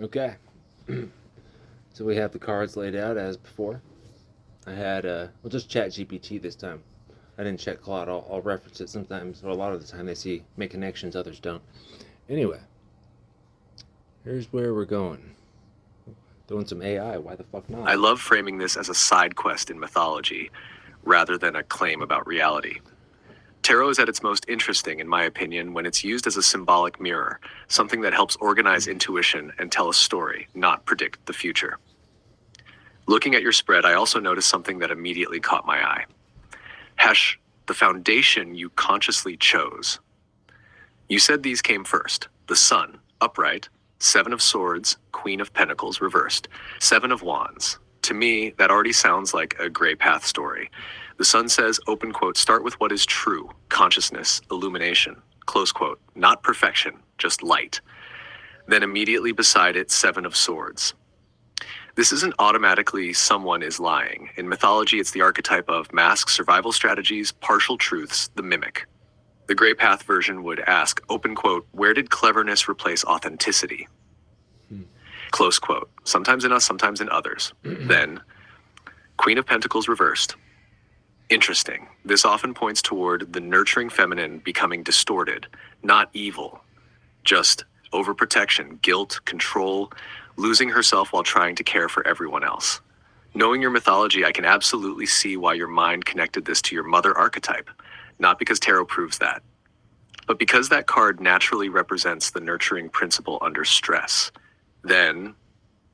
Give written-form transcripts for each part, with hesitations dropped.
Okay. So we have the cards laid out as before. I had, we'll just chat GPT this time. I didn't check Claude. I'll reference it sometimes, or a lot of the time they see make connections, others don't. Anyway, here's where we're going. Throwing some AI, why the fuck not? I love framing this as a side quest in mythology, rather than a claim about reality. Tarot is at its most interesting, in my opinion, when it's used as a symbolic mirror, something that helps organize intuition and tell a story, not predict the future. Looking at your spread, I also noticed something that immediately caught my eye. Hesh, the foundation you consciously chose. You said these came first. The Sun, upright, Seven of Swords, Queen of Pentacles, reversed, Seven of Wands. To me, that already sounds like a gray path story. The Sun says, open quote, start with what is true, consciousness, illumination, close quote, not perfection, just light. Then immediately beside it, Seven of Swords. This isn't automatically someone is lying. In mythology, it's the archetype of mask, survival strategies, partial truths, the mimic. The gray path version would ask, open quote, where did cleverness replace authenticity? Close quote, sometimes in us, sometimes in others. Then, Queen of Pentacles reversed. Interesting. This often points toward the nurturing feminine becoming distorted, not evil, just overprotection, guilt, control, losing herself while trying to care for everyone else. Knowing your mythology, I can absolutely see why your mind connected this to your mother archetype, not because tarot proves that, but because that card naturally represents the nurturing principle under stress. Then,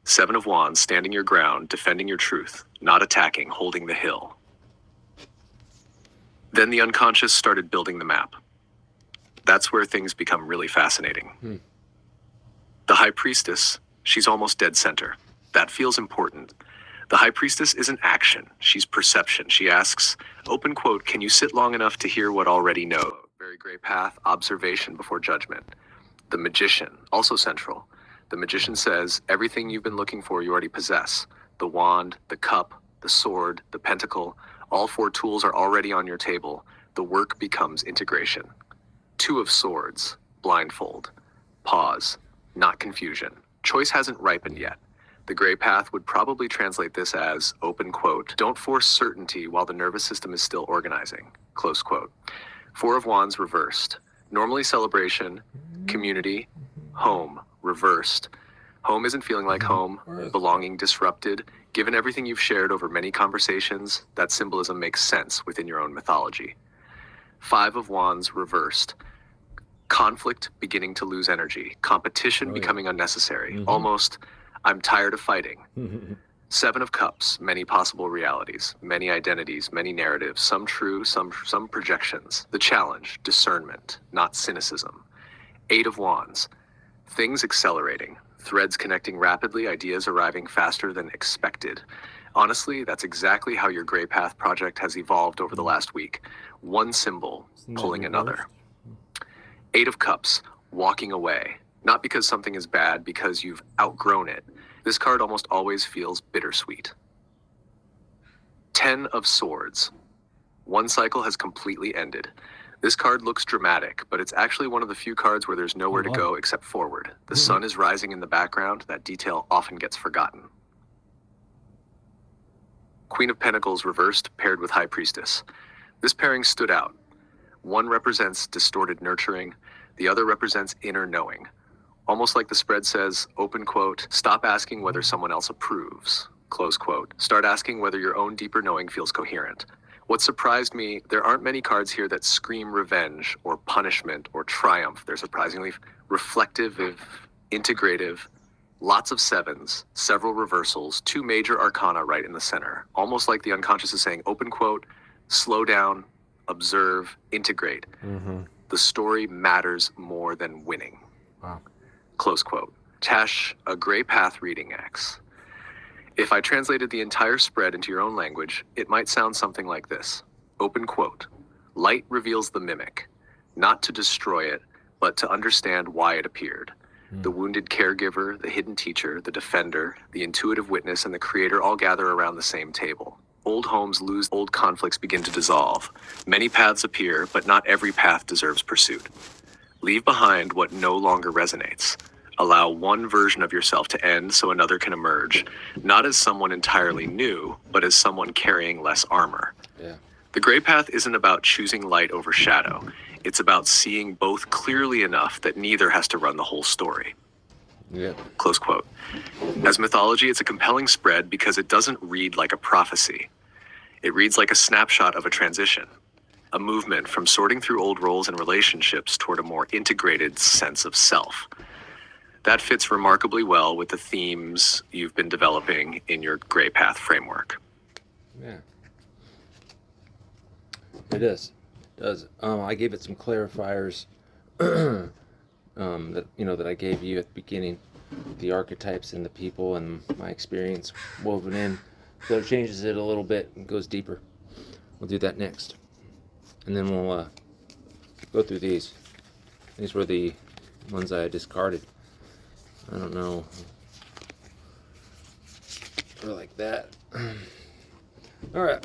Seven of Wands, standing your ground, defending your truth, not attacking, holding the hill. Then the unconscious started building the map. That's where things become really fascinating. The High Priestess, she's almost dead center. That feels important. The High Priestess isn't action, she's perception. She asks, open quote, can you sit long enough to hear what already know? Very gray path, observation before judgment. The Magician, also central. The Magician says, everything you've been looking for you already possess. The wand, the cup, the sword, the pentacle, all four tools are already on your table. The work becomes integration. Two of Swords, blindfold. Pause, not confusion. Choice hasn't ripened yet. The gray path would probably translate this as, open quote, don't force certainty while the nervous system is still organizing, close quote. Four of Wands reversed. Normally celebration, community, home, reversed. Home isn't feeling like home, belonging disrupted. Given everything you've shared over many conversations, that symbolism makes sense within your own mythology. Five of Wands reversed. Conflict beginning to lose energy, competition becoming unnecessary, almost, I'm tired of fighting. Seven of Cups, many possible realities, many identities, many narratives, some true, some projections. The challenge, discernment, not cynicism. Eight of Wands, things accelerating, threads connecting rapidly, ideas arriving faster than expected. Honestly, that's exactly how your Gray Path project has evolved over the last week. One symbol pulling another. Eight of Cups, walking away. Not because something is bad, because you've outgrown it. This card almost always feels bittersweet. 10 of Swords. One cycle has completely ended. This card looks dramatic, but it's actually one of the few cards where there's nowhere to go except forward. The sun is rising in the background. That detail often gets forgotten. Queen of Pentacles reversed, paired with High Priestess. This pairing stood out. One represents distorted nurturing, the other represents inner knowing. Almost like the spread says, open quote, stop asking whether someone else approves, close quote. Start asking whether your own deeper knowing feels coherent. What surprised me, there aren't many cards here that scream revenge or punishment or triumph. They're surprisingly reflective, integrative, lots of sevens, several reversals, two major arcana right in the center. Almost like the unconscious is saying, open quote, slow down, observe, integrate. The story matters more than winning. Wow. Close quote. Tash, a Gray Path reading X. If I translated the entire spread into your own language, it might sound something like this. Open quote. Light reveals the mimic, not to destroy it, but to understand why it appeared. The wounded caregiver, the hidden teacher, the defender, the intuitive witness, and the creator all gather around the same table. Old homes lose, old conflicts begin to dissolve. Many paths appear, but not every path deserves pursuit. Leave behind what no longer resonates. Allow one version of yourself to end so another can emerge, not as someone entirely new, but as someone carrying less armor. Yeah. The gray path isn't about choosing light over shadow. It's about seeing both clearly enough that neither has to run the whole story. Yeah. Close quote. As mythology, it's a compelling spread because it doesn't read like a prophecy. It reads like a snapshot of a transition, a movement from sorting through old roles and relationships toward a more integrated sense of self. That fits remarkably well with the themes you've been developing in your gray path framework. Yeah. It is. It does. I gave it some clarifiers that that I gave you at the beginning, the archetypes and the people and my experience woven in. So it changes it a little bit and goes deeper. We'll do that next, and then we'll go through these. These were the ones I discarded. I don't know. Or like that. All right.